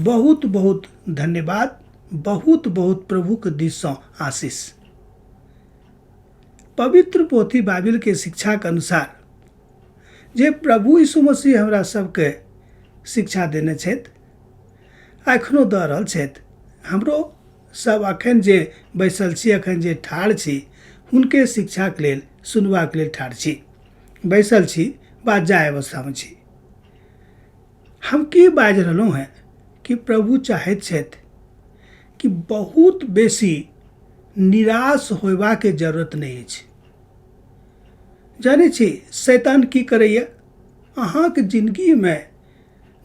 बहुत बहुत धन्यवाद, बहुत बहुत प्रभु के दिस से आशीष। पवित्र पोथी बाइबिल के शिक्षा के अनुसार जे प्रभु यीशु मसीह हमरा सबके शिक्षा देने छथि, एखनो दऽ रहल छथि। हमरो सब अखन जे बैसल छी, अखन जे ठाढ़ छी, हुनके शिक्षाके लेल सुनबाके लेल ठाढ़ छी, बैसल छी वा जाय अवस्थामे छी। हम की बाजि रहलहुँ हैं कि प्रभु चाहैत छथि कि बहुत बेसी निराश होयबाके जरूरत नहीं अछि। जानै छी शैतान की करैया? अहाँके जिंदगीमे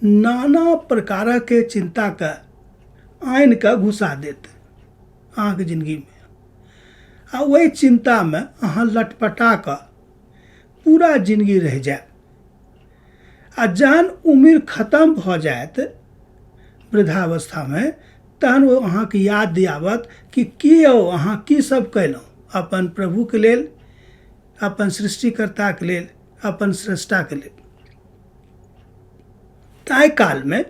नाना प्रकारके चिंताके आनि कऽ घुसा देत अहाँके जिंदगीमे, आ ओहि चिंतामे अहाँ लटपटा कऽ पूरा जिंदगी रह जाए। आ जहन उम्र खत्म भऽ जायत वृद्धावस्थामे, तहन ओ अहाँके याद दियावत कि यौ अहाँ की सब कयलहुँ अपन प्रभुके लेल, अपन सृष्टिकर्ताके लेल, अपन स्रष्टाके लेल। ताहि कालमे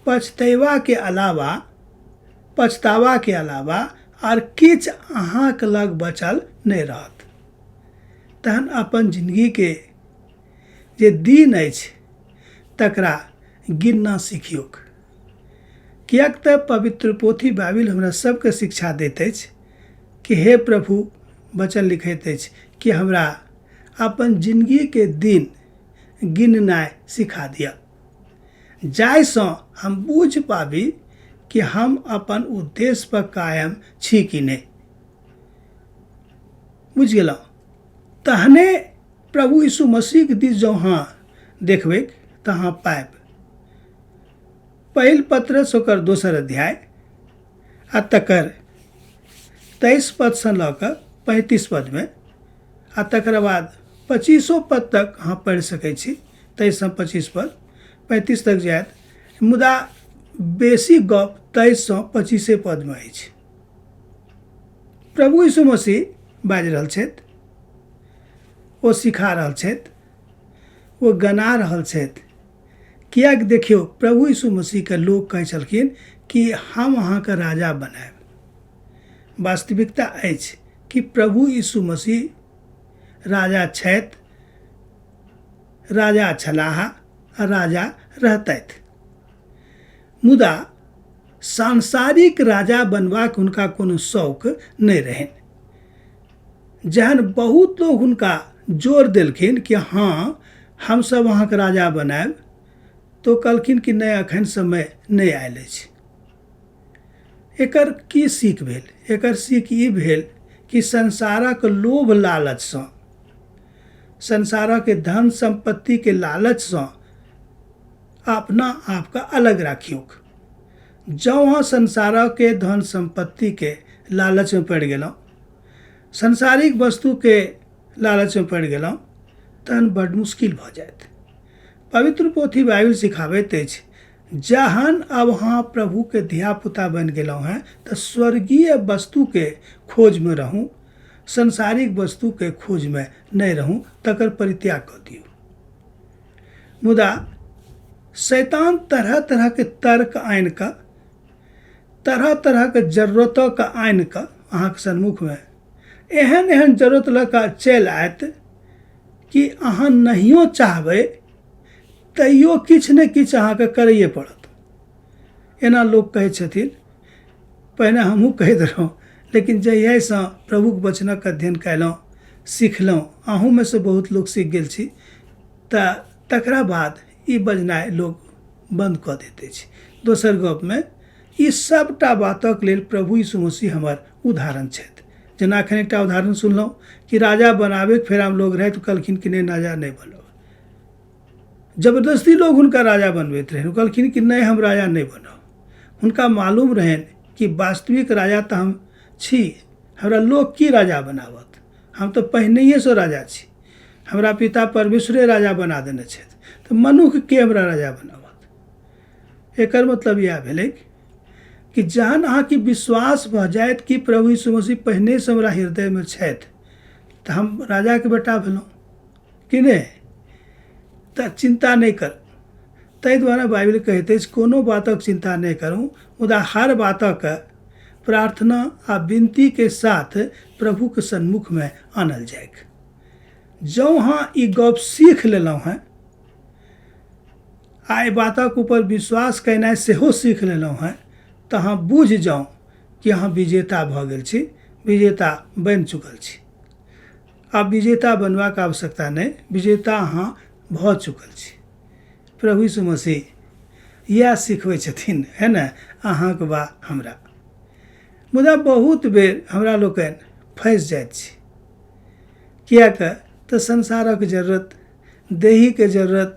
पछतावाके अलावा आर किछु अहाँके लग बचल नहि रहत। तहन अपन जिंदगीके जे दिन अछि तकरा गिनना सिखियौक। किएक तऽ पवित्र पोथी बाइबिल हमरा सबके शिक्षा दैत अछि कि हे प्रभु, वचन लिखैत अछि कि हमरा अपन जिंदगीके दिन गिननाइ सिखा दिअ, जाहिसँ हम बुझि पाबी कि हम अपन उद्देश्य पर कायम छी कि नहि। बुझि गेलहुँ? तहने प्रभु यीशु मसीहके दिस जँ अहाँ देखबै तऽ अहाँ पायब। पहिल पत्रस ओकर 2 अध्याय आ तकर 23 पदसँ लऽ कऽ 35 पदमे, आ तकर बाद 25 पद तक अहाँ पढ़ि सकै छी। 23 सँ 25 पद, 35 तक जायत, मुदा बेसी गप 23 सँ 25 पदमे अछि। प्रभु यीशु मसीह बाजि रहल छथि, ओ सिखा रहल छथि, ओ गना रहल छथि। किएक देखियौ, प्रभु यीशु मसीहके लोक कहै छलखिन कि हम अहाँके राजा बनायब। वास्तविकता अछि कि प्रभु यीशु मसीह राजा छथि, राजा छलाह आ राजा रहतथि। मुदा सांसारिक राजा बनबाक हुनका कोनो शौक नहि रहनि। जहन बहुत लोग हुनका जोर देलखिन कि हाँ हमसब अहाँके राजा बनायब, तो कहलखिन कि नहि, एखन समय नहि आयल अछि। एकर की सीख भेल? एकर सीख ई भेल कि संसारक लोभ लालचसँ, संसारक धन संपत्तिके लालचसँ अपना आपके अलग राखियौक। जँ अहाँ संसारके धन संपत्तिके लालचमे पड़ि गेलहुँ, संसारिक वस्तुके लालचमे पड़ि गेलहुँ, तहन बड्ड मुश्किल भऽ जायत। पवित्र पोथी बाइबिल सिखाबैत अछि, जहन अब अहाँ प्रभुके धियापुता बनि गेलहुँ हैं तऽ स्वर्गीय वस्तुके खोजमे रहूँ, संसारिक वस्तुके खोजमे नहि रहूँ, तकर परित्याग कऽ दियौ। मुदा शैतान तरह तरहके तर्क आनि कऽ, तरह तरहके जरूरतके आनि कऽ अहाँके सन्मुखमे एहन एहन जरूरत लऽ कऽ चलि आयत कि अहाँ नहियो चाहबै तैयो किछु ने किछु अहाँके करैए पड़त। एना लोक कहै छथिन, पहिने हमहूँ कहैत रहौँ, लेकिन जहियासँ प्रभुके वचनक अध्ययन कयलहुँ, सिखलहुँ, अहूँमे से बहुत लोक सीख गेल छी, तऽ तकरा बाद ई बजनाइ लोक बन्द कऽ दैत अछि। दोसर गपमे ई सबटा बातक लेल प्रभु यीशु मसीह हमर उदाहरण छथि। जेना एखन एकटा उदाहरण सुनलहुँ कि राजा बनाबैके फेरामे लोग रहथि, कहलखिन कि नहि राजा नहि बनब। जबरदस्ती लोग हुनका राजा बनबैत रहनि, कहलखिन कि नहि हम राजा नहि बनब। हुनका मालूम रहनि कि वास्तविक राजा तऽ हम छी, हमरा लोग की राजा बनावत, हम तऽ पहिनहिएसँ राजा छी, हमरा पिता परमेश्वरे राजा बना देने छथि, तऽ मनुष्य के हमरा राजा बनावत। एकर मतलब इएह भेलै कि जहन अहाँके विश्वास भऽ जायत कि प्रभु यीशु मसीह पहिनेसँ हमरा हृदयमे छथि, तऽ हम राजाके बेटा भेलहुँ कि नहि, तऽ चिंता नहि कर। ताहि द्वारा बाइबल कहैत अछि कोनो बातक चिंता नहीं करूँ, मुदा हर बातक प्रार्थना आ विनती के साथ प्रभु के सन्मुख में आनल जायक। जँ अहाँ ई गप सीख लेलहुँ हैं आ एहि बातक ऊपर विश्वास कयनाइ सेहो सीख लेलहुँ हैं, तऽ अहाँ बुझि जाउ कि अहाँ विजेता भऽ गेल छी, विजेता बनि चुकल छी। आब विजेता बनबाक आवश्यकता नहीं, विजेता अहाँ भऽ चुकल छी। प्रभु यीशु मसीह इएह सिखबै छथिन, है न, अहाँके बा हमरा। मुदा बहुत बेर हमरा लोकनि फँसि जाइत छी, किएक तऽ संसारक जरूरत, देही के जरूरत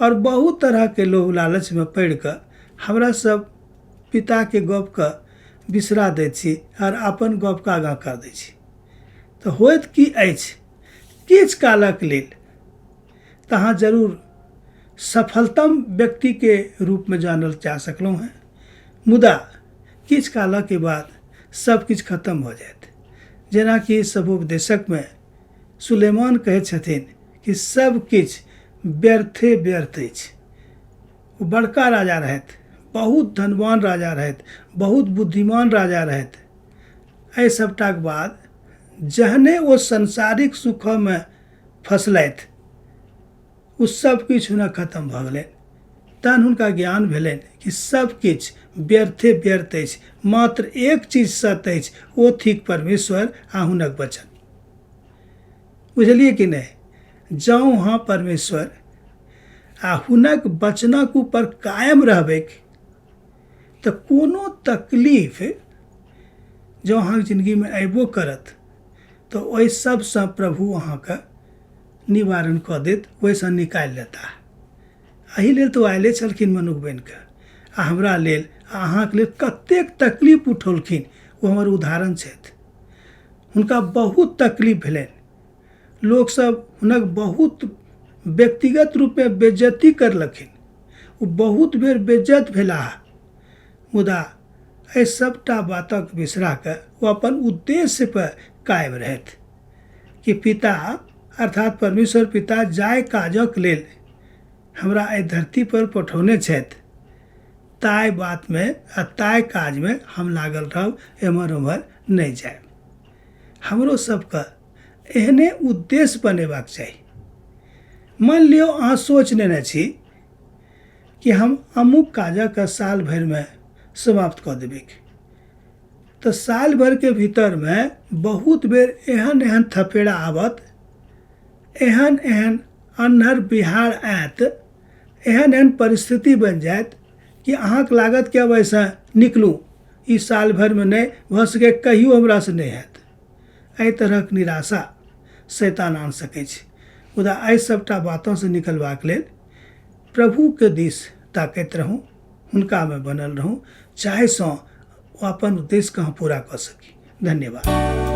और बहुत तरह के लोभ लालच में पड़ि कऽ हमरा सब पिता के गप के बिसरा दैत छी और अपन गप के आगाँ कर दै छी। तऽ होइत की अछि, किछु कालक लेल तऽ अहाँ जरूर सफलतम व्यक्ति के रूप में जानल जा सकलहुँ हैं, मुदा किछु कालक बाद सब किछु खत्म भऽ जायत। जेनाकि सभोपदेशक में सुलेमान कहैत छथिन कि सब किछु व्यर्थे व्यर्थ अछि। ओ बड़का राजा रहथि, बहुत धनवान राजा रहथि, बहुत बुद्धिमान राजा रहथि। एहि सबटाक बाद जहने ओ संसारिक सुख में फंसलथि, ओ सब किछु हुनका खत्म भऽ गेलनि। तहन हुनका ज्ञान भेलनि कि सब किछु व्यर्थे व्यर्थ अछि, मात्र एक चीज सत्य अछि, ओ थिक परमेश्वर आ हुनक वचन। बुझलियै कि नहीं? जँ अहाँ परमेश्वर आ हुनक वचनक ऊपर कायम रहबै तऽ कोनो तकलीफ जँ अहाँके जिंदगी में अयबो करत तऽ ओहि सबसँ प्रभु अहाँके निवारण कऽ देत, ओहिसँ निकालि लेता। एहि लेल तऽ आयले छलखिन मनुष्य बनि कऽ, आ हमरा लेल आ अहाँके लेल कतेक तकलीफ उठौलखिन, ओ हमर उदाहरण छथि। हुनका बहुत तकलीफ भेलनि, लोक सब हुनक बहुत व्यक्तिगत रूप में बेइज्जती करलखिन, ओ बहुत बेर बेइज्जत भेलाह, मुदा एहि सबटा बातक बिसरा कऽ ओ अपन उद्देश्य पर कायम रहथि कि पिता अर्थात परमेश्वर पिता जाय काजक लेल हमरा एहि धरती पर पठौने छथि, ताहि बात में आ ताहि काज में हम लागल रहब, एम्हर उम्हर नहीं जायब। हमरो सबके एहने उद्देश्य बनेबाक चाही। मान लियो अहाँ सोच लेने छी कि हम अमुक काजक साल भर में समाप्त कऽ देबै, तऽ साल भर के भीतर में बहुत बेर एहन एहन थपेड़ा आबत, एहन एहन अन्हर बिहार आयत, एहन एहन परिस्थिति बन जायत कि अहाँके लागत कि अब ऐसा निकलू, ई साल भर में नहीं भऽ सके, कहियो हमरा से नहीं हैत। एहि तरहक निराशा शैतान आन सकै छै। मुदा एहि सबटा बातों से निकलबाक लेल प्रभु के दिस ताकैत रहूँ, हुनका में बनल रहूँ, जाहिसँ ओ अपन उद्देश्य के अहाँ पूरा कऽ सकी। धन्यवाद।